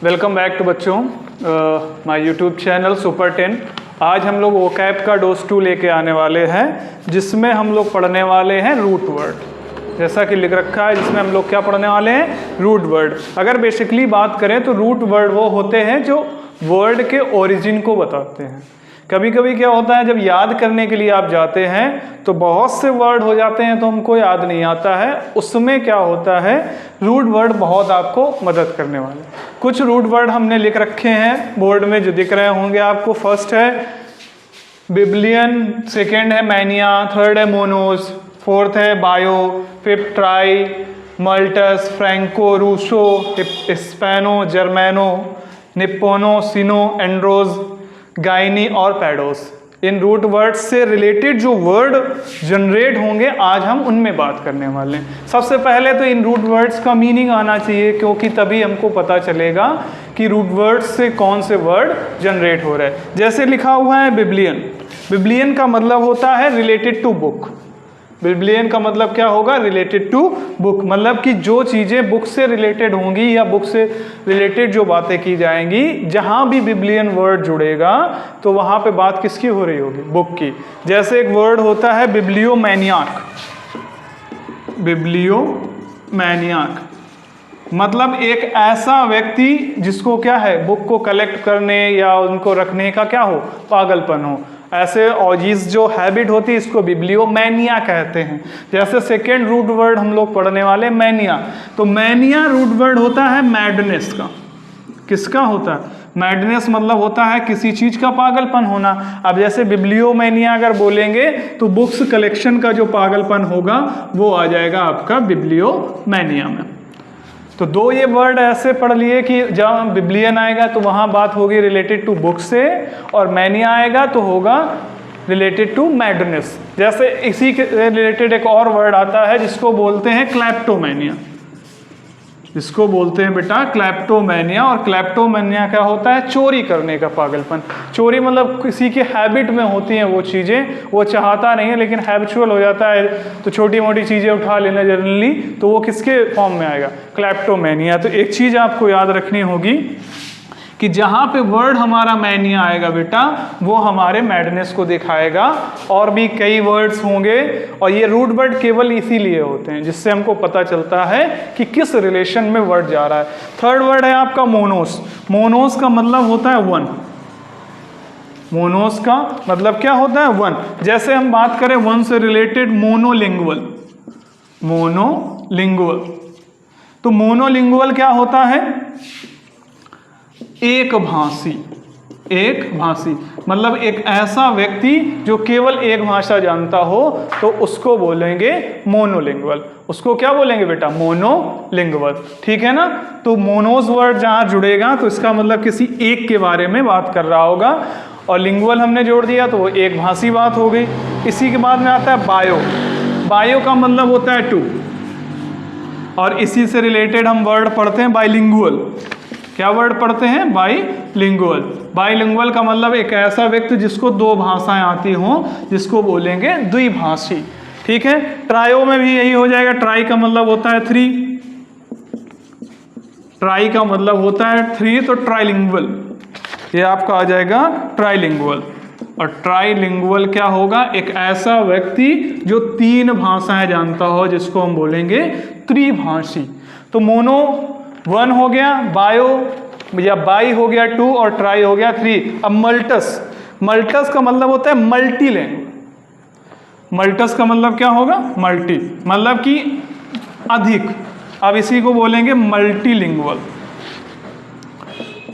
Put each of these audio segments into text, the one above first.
Welcome back to बच्चों my YouTube channel super 10। आज हम लोग वोकैब का डोज 2 लेके आने वाले हैं, जिसमें हम लोग पढ़ने वाले हैं रूट वर्ड। जैसा कि लिख रखा है, जिसमें हम लोग क्या पढ़ने वाले हैं, रूट वर्ड। अगर बेसिकली बात करें तो रूट वर्ड वो होते हैं जो वर्ड के ओरिजिन को बताते हैं। कभी कभी क्या होता है, जब याद करने के लिए आप जाते हैं तो बहुत से वर्ड हो जाते हैं तो हमको याद नहीं आता है। उसमें क्या होता है, रूट वर्ड बहुत आपको मदद करने वाले। कुछ रूट वर्ड हमने लिख रखे हैं बोर्ड में, जो दिख रहे होंगे आपको। फर्स्ट है बिब्लियन, सेकेंड है मैनिया, थर्ड है मोनोस, फोर्थ है bio, fifth tri, multus, franco, russo, hispano, germano, nippono, sino, andros, gyne और पैडोस। इन रूट वर्ड्स से रिलेटेड जो वर्ड जनरेट होंगे आज हम उनमें बात करने वाले हैं। सबसे पहले तो इन रूट वर्ड्स का मीनिंग आना चाहिए, क्योंकि तभी हमको पता चलेगा कि रूट वर्ड्स से कौन से वर्ड जनरेट हो रहे हैं। जैसे लिखा हुआ है बिब्लियन। बिब्लियन का मतलब होता है रिलेटेड टू बुक। बिब्लियन का मतलब क्या होगा, रिलेटेड टू बुक। मतलब कि जो चीज़ें बुक से रिलेटेड होंगी या बुक से रिलेटेड जो बातें की जाएंगी, जहाँ भी बिब्लियन वर्ड जुड़ेगा तो वहाँ पे बात किसकी हो रही होगी, बुक की। जैसे एक वर्ड होता है बिब्लियोमैनियाक। बिब्लियोमैनियाक मतलब एक ऐसा व्यक्ति जिसको क्या है, बुक को कलेक्ट करने या उनको रखने का क्या हो, पागलपन हो। ऐसे ऑजीज जो हैबिट होती है, इसको बिब्लियोमैनिया कहते हैं। जैसे सेकेंड रूट वर्ड हम लोग पढ़ने वाले मैनिया। तो मैनिया रूट वर्ड होता है मैडनेस का। किसका होता है, मैडनेस मतलब होता है किसी चीज का पागलपन होना। अब जैसे बिब्लियोमैनिया अगर बोलेंगे तो बुक्स कलेक्शन का जो पागलपन होगा वो आ जाएगा आपका बिब्लियोमैनिया में। तो दो ये वर्ड ऐसे पढ़ लिए कि जब बिब्लियन आएगा तो वहाँ बात होगी रिलेटेड टू बुक से, और मैनिया आएगा तो होगा रिलेटेड टू मैडनेस। जैसे इसी के रिलेटेड एक और वर्ड आता है जिसको बोलते हैं क्लैप्टोमैनिया। जिसको बोलते हैं बेटा क्लैप्टोमैनिया। और क्लैप्टोमैनिया क्या होता है, चोरी करने का पागलपन। चोरी मतलब किसी के हैबिट में होती हैं वो चीज़ें, वो चाहता नहीं है लेकिन हैबिचुअल हो जाता है, तो छोटी मोटी चीज़ें उठा लेना जनरली, तो वो किसके फॉर्म में आएगा, क्लैप्टोमैनिया। तो एक चीज़ आपको याद रखनी होगी कि जहाँ पे वर्ड हमारा मैनिया आएगा बेटा, वो हमारे मैडनेस को दिखाएगा। और भी कई वर्ड्स होंगे, और ये रूट वर्ड केवल इसीलिए होते हैं जिससे हमको पता चलता है कि किस रिलेशन में वर्ड जा रहा है। थर्ड वर्ड है आपका मोनोस। मोनोस का मतलब होता है वन। मोनोस का मतलब क्या होता है, वन। जैसे हम बात करें वन से रिलेटेड, मोनोलिंगुअल। मोनोलिंगुअल, तो मोनोलिंगुअल क्या होता है, एक भाषी। एक भाषी मतलब एक ऐसा व्यक्ति जो केवल एक भाषा जानता हो, तो उसको बोलेंगे मोनोलिंगुअल। उसको क्या बोलेंगे बेटा, मोनोलिंगुअल। ठीक है ना। तो मोनोस वर्ड जहाँ जुड़ेगा तो इसका मतलब किसी एक के बारे में बात कर रहा होगा, और लिंगुअल हमने जोड़ दिया तो वो एक भाषी बात हो गई। इसी के बाद में आता है बायो। बायो का मतलब होता है टू, और इसी से रिलेटेड हम वर्ड पढ़ते हैं बाइलिंगुअल। क्या वर्ड पढ़ते हैं, बाइलिंगुअल। बाइलिंगुअल का मतलब एक ऐसा व्यक्ति जिसको दो भाषाएं आती हों, जिसको बोलेंगे द्विभाषी। ठीक है। ट्रायो में भी यही हो जाएगा। ट्राई का मतलब होता है थ्री। ट्राई का मतलब होता है थ्री, तो ट्राइलिंगुअल ये आपका आ जाएगा ट्राइलिंगुअल। और ट्राइलिंगुअल क्या होगा, एक ऐसा व्यक्ति जो तीन भाषाएं जानता हो, जिसको हम बोलेंगे त्रिभाषी। तो मोनो वन हो गया, बायो या बाई हो गया टू, और ट्राई हो गया थ्री। अब मल्टस। मल्टस का मतलब होता है मल्टी लैंग्वेज। मल्टस का मतलब क्या होगा, मल्टी मतलब कि अधिक। अब इसी को बोलेंगे मल्टीलिंगुअल।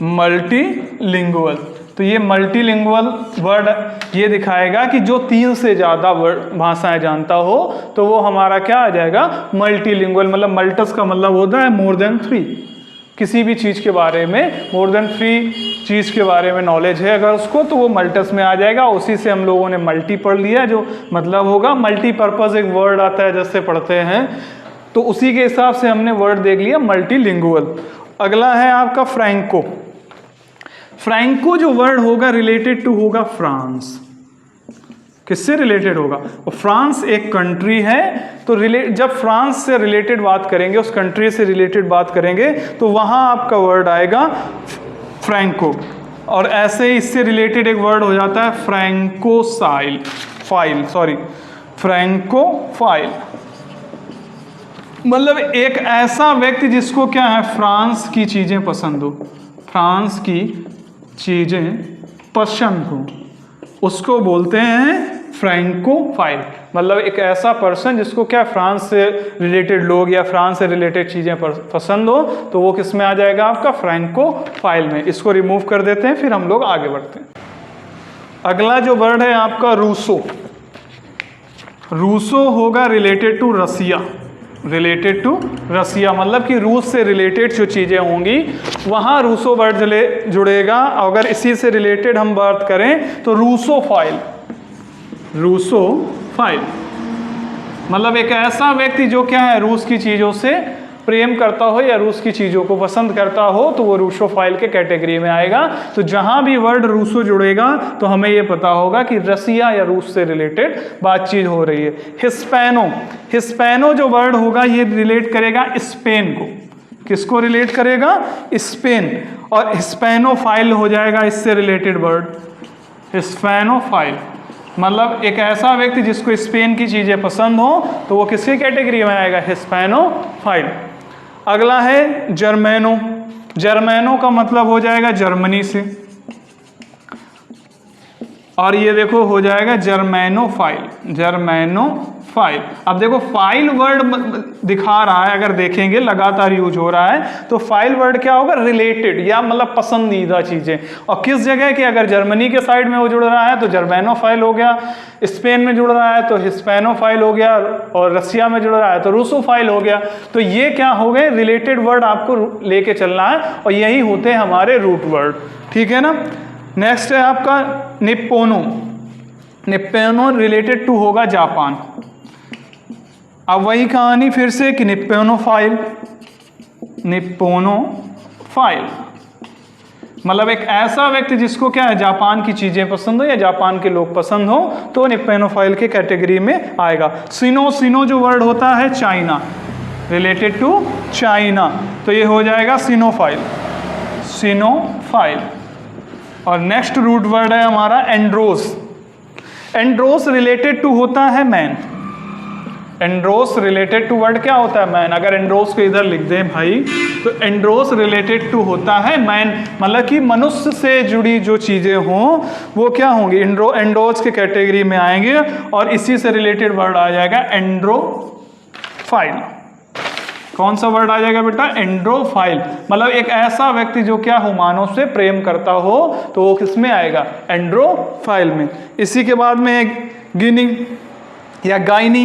मल्टीलिंगुअल, तो ये मल्टीलिंगुअल वर्ड ये दिखाएगा कि जो तीन से ज़्यादा भाषाएं जानता हो, तो वो हमारा क्या आ जाएगा, मल्टीलिंगुअल। मतलब मल्टस का मतलब होता है मोर देन थ्री। किसी भी चीज़ के बारे में मोर देन थ्री चीज़ के बारे में नॉलेज है अगर उसको, तो वो मल्टस में आ जाएगा। उसी से हम लोगों ने मल्टी पढ़ लिया, जो मतलब होगा मल्टीपर्पज़। एक वर्ड आता है जैसे पढ़ते हैं, तो उसी के हिसाब से हमने वर्ड देख लिया मल्टीलिंगुअल। अगला है आपका फ्रैंको। फ्रैंको जो वर्ड होगा रिलेटेड टू होगा फ्रांस। किससे रिलेटेड होगा? और फ्रांस एक कंट्री है, तो जब फ्रांस से रिलेटेड बात करेंगे, उस कंट्री से रिलेटेड बात करेंगे, तो वहाँ आपका वर्ड आएगा फ्रैंको। और ऐसे ही इससे रिलेटेड एक वर्ड हो जाता है फ्रैंकोफाइल, फ्रैंकोफाइल, मतलब एक ऐसा व्यक्ति जिसको क्या है, फ्रांस की चीज़ें पसंद हो, फ्रांस की चीज़ें पसंद हो, उसको बोलते हैं फ्रैंकोफाइल। मतलब एक ऐसा पर्सन जिसको क्या फ्रांस से रिलेटेड लोग या फ्रांस से रिलेटेड चीज़ें पसंद हो, तो वो किस में आ जाएगा आपका? फ्रैंकोफाइल में। इसको रिमूव कर देते हैं, फिर हम लोग आगे बढ़ते हैं। अगला जो वर्ड है आपका रूसो। रूसो होगा related to Russia, related to Russia, मतलब कि रूस से रिलेटेड जो चीज़ें होंगी वहाँ रूसो वर्ड जुड़ेगा। अगर इसी से रिलेटेड हम बात करें तो रूसोफाइल, रूसोफाइल मतलब एक ऐसा व्यक्ति जो क्या है, रूस की चीज़ों से प्रेम करता हो या रूस की चीज़ों को पसंद करता हो, तो वो रूसोफाइल के कैटेगरी में आएगा। तो जहाँ भी वर्ड रूसो जुड़ेगा तो हमें ये पता होगा कि रसिया या रूस से रिलेटेड बातचीत हो रही है। हिस्पैनो, हिस्पैनो जो वर्ड होगा ये रिलेट करेगा स्पेन को। किसको रिलेट करेगा? स्पेन। और हिस्पैनोफाइल हो जाएगा इससे रिलेटेड वर्ड, हिस्पैनोफाइल मतलब एक ऐसा व्यक्ति जिसको स्पेन की चीज़ें पसंद हो, तो वो किसकी कैटेगरी में आएगा? हिस्पैनोफाइल। अगला है जर्मैनो। जर्मैनो का मतलब हो जाएगा जर्मनी से, और ये देखो हो जाएगा जर्मैनोफाइल, जर्मैनोफाइल। अब देखो फाइल वर्ड दिखा रहा है, अगर देखेंगे लगातार यूज हो रहा है, तो फाइल वर्ड क्या होगा? रिलेटेड या मतलब पसंदीदा चीज़ें। और किस जगह की? अगर जर्मनी के साइड में वो जुड़ रहा है तो जर्मैनोफाइल हो गया, स्पेन में जुड़ रहा है तो हिस्पैनोफाइल हो गया, और रसिया में जुड़ रहा है तो रूसोफाइल हो गया। तो ये क्या हो गए? रिलेटेड वर्ड आपको लेके चलना है, और यही होते हैं हमारे रूट वर्ड, ठीक है ना। नेक्स्ट है आपका निप्पोनो। निप्पोनो रिलेटेड टू होगा जापान। अब वही कहानी फिर से कि निप्पोनोफाइल, निप्पोनोफाइल मतलब एक ऐसा व्यक्ति जिसको क्या है, जापान की चीज़ें पसंद हो या जापान के लोग पसंद हो, तो निप्पोनोफाइल के कैटेगरी में आएगा। सिनो, सिनो जो वर्ड होता है चाइना, रिलेटेड टू चाइना, तो ये हो जाएगा सिनोफाइल, सिनोफाइल। और नेक्स्ट रूट वर्ड है हमारा एंड्रोस। एंड्रोस रिलेटेड टू होता है man. Andros related to word क्या होता है? मैन। अगर एंड्रोस को इधर लिख दें भाई, तो एंड्रोस रिलेटेड टू होता है मैन, मतलब कि मनुष्य से जुड़ी जो चीज़ें हों वो क्या होंगी? एंड्रोस के कैटेगरी में आएंगे। और इसी से रिलेटेड वर्ड आ जाएगा एंड्रोफाइल। कौन सा वर्ड आ जाएगा बेटा? एंड्रोफाइल। मतलब एक ऐसा व्यक्ति जो क्या हो, मानव से प्रेम करता हो, तो वो किस में आएगा? एंड्रोफाइल में। इसी के बाद में गिनी या गाइनी।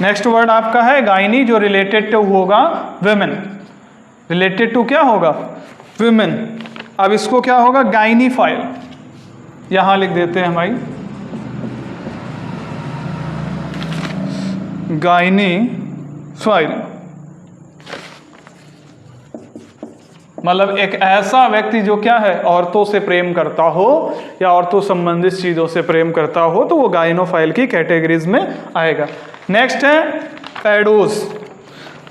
नेक्स्ट वर्ड आपका है गाइनी, जो रिलेटेड टू होगा वुमेन। रिलेटेड टू क्या होगा? वुमेन। अब इसको क्या होगा? गाइनीफाइल। यहां लिख देते हैं भाई, गाइनीफाइल मतलब एक ऐसा व्यक्ति जो क्या है, औरतों से प्रेम करता हो या औरतों संबंधित चीज़ों से प्रेम करता हो, तो वो गाइनोफाइल की कैटेगरीज में आएगा। नेक्स्ट है पैडोस।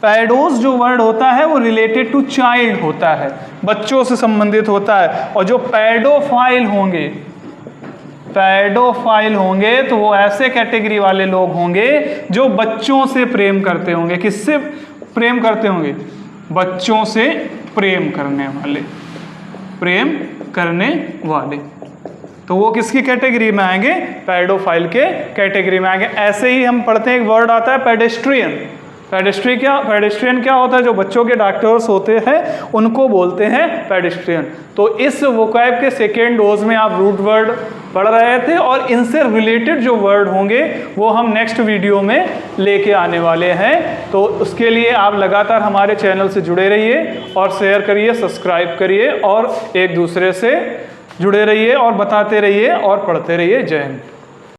पैडोस जो वर्ड होता है वो रिलेटेड टू चाइल्ड होता है, बच्चों से संबंधित होता है। और जो पैडोफाइल होंगे, पैडोफाइल होंगे, तो वो ऐसे कैटेगरी वाले लोग होंगे जो बच्चों से प्रेम करते होंगे। किससे प्रेम करते होंगे? बच्चों से प्रेम करने वाले, प्रेम करने वाले, तो वो किसकी कैटेगरी में आएंगे? पैडोफाइल के कैटेगरी में आएंगे। ऐसे ही हम पढ़ते हैं एक वर्ड आता है पेडेस्ट्रियन। पेडेस्ट्रियन क्या होता है? जो बच्चों के डॉक्टर्स होते हैं उनको बोलते हैं पेडेस्ट्रियन। तो इस वोकैब के सेकेंड डोज में आप रूट वर्ड पढ़ रहे थे, और इनसे रिलेटेड जो वर्ड होंगे वो हम नेक्स्ट वीडियो में लेके आने वाले हैं। तो उसके लिए आप लगातार हमारे चैनल से जुड़े रहिए और शेयर करिए, सब्सक्राइब करिए, और एक दूसरे से जुड़े रहिए और बताते रहिए और पढ़ते रहिए। जय हिंद।